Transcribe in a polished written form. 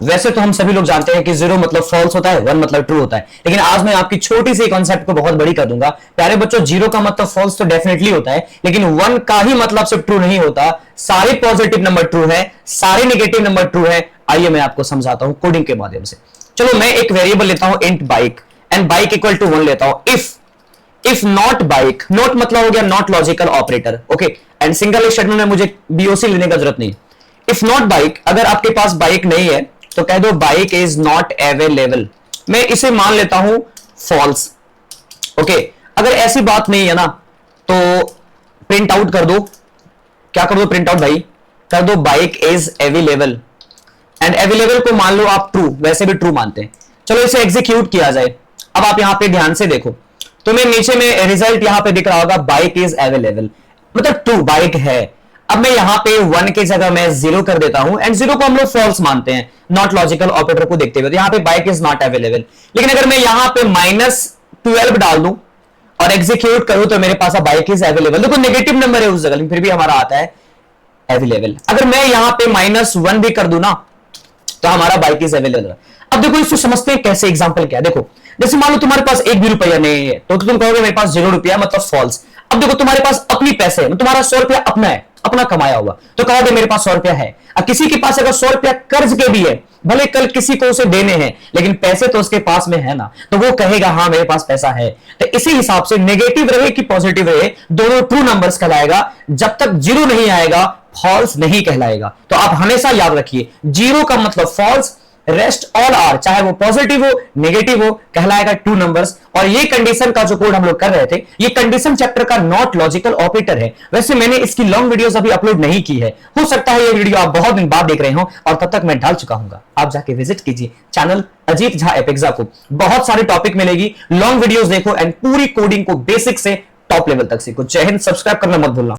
वैसे तो हम सभी लोग जानते हैं कि 0 मतलब फॉल्स होता है, 1 मतलब ट्रू होता है, लेकिन आज मैं आपकी छोटी सी कॉन्सेप्ट को बहुत बड़ी कर दूंगा। प्यारे बच्चों, 0 का मतलब फॉल्स तो डेफिनेटली होता है, लेकिन 1 का ही मतलब सिर्फ ट्रू नहीं होता। सारे पॉजिटिव नंबर ट्रू है, सारे नेगेटिव नंबर ट्रू है। आइए मैं आपको समझाता हूं कोडिंग के माध्यम से। चलो मैं एक वेरिएबल लेता हूं int bike, and bike equal to 1 लेता हूं। इफ नॉट बाइक, नॉट मतलब हो गया not logical operator, okay, and single statement में मुझे बीओसी लेने का जरूरत नहीं। इफ नॉट बाइक, अगर आपके पास बाइक नहीं है तो कह दो बाइक इज नॉट अवेलेबल। मैं इसे मान लेता हूं फॉल्स, ओके। अगर ऐसी बात नहीं है ना तो प्रिंट आउट कर दो। क्या कर दो प्रिंट आउट भाई? कर दो bike is available, and available को मान लो आप ट्रू, वैसे भी ट्रू मानते हैं। चलो इसे एग्जीक्यूट किया जाए। अब आप यहां पे ध्यान से देखो, तुम्हें नीचे में रिजल्ट यहां पे दिख रहा होगा बाइक इज अवेलेबल, मतलब ट्रू बाइक है। अब मैं यहां पे 1 की जगह मैं 0 कर देता हूं, एंड 0 को हम लोग फॉल्स मानते हैं नॉट लॉजिकल ऑपरेटर को देखते हुए। तो यहां पे बाइक इज नॉट अवेलेबल। लेकिन अगर मैं यहां पे -12 डाल दूं और एग्जीक्यूट करूं तो मेरे पास बाइक इज अवेलेबल। देखो नेगेटिव नंबर है उस जगह, लेकिन फिर भी हमारा आता है अवेलेबल। अगर मैं यहां पे -1 भी कर दूं ना तो हमारा बाइक इज अवेलेबल। अब देखो इसको समझते हैं कैसे। एग्जांपल क्या है, देखो जैसे मान लो तुम्हारे पास 1 भी रुपया नहीं है तो तुम कहोगे मेरे पास 0 रुपया, मतलब फॉल्स। अब देखो तुम्हारे पास अपनी पैसे है, तुम्हारा 100 रुपया अपना है, अपना कमाया हुआ, तो कहोगे मेरे पास 100 रुपया है। अब किसी के पास अगर 100 रुपया कर्ज के भी है, भले कल किसी को उसे देने हैं, लेकिन पैसे तो उसके पास में है ना, तो वो कहेगा हाँ मेरे पास पैसा है। तो इसी हिसाब से नेगेटिव रहे कि पॉजिटिव रहे, दोनों ट्रू नंबर्स कहलाएगा। जब तक 0 नहीं आएगा फॉल्स नहीं कहलाएगा। तो आप हमेशा याद रखिए 0 का मतलब फॉल्स, रेस्ट ऑल आर, चाहे वो पॉजिटिव हो नेगेटिव हो, कहलाएगा ट्रू नंबर्स। और ये कंडीशन का जो कोड हम लोग कर रहे थे, ये कंडीशन चैप्टर का नॉट लॉजिकल ऑपरेटर है। वैसे मैंने इसकी लॉन्ग वीडियोस अभी अपलोड नहीं की है, हो सकता है ये वीडियो आप बहुत दिन बाद देख रहे हो और तब तक मैं डाल चुका हूं। आप जाके विजिट कीजिए चैनल अजीत झा एपेक्सा को, बहुत सारे टॉपिक मिलेगी। लॉन्ग वीडियोस देखो एंड पूरी कोडिंग को बेसिक से टॉप लेवल तक सीखो। जय हिंद, सब्सक्राइब करना मत भूलना।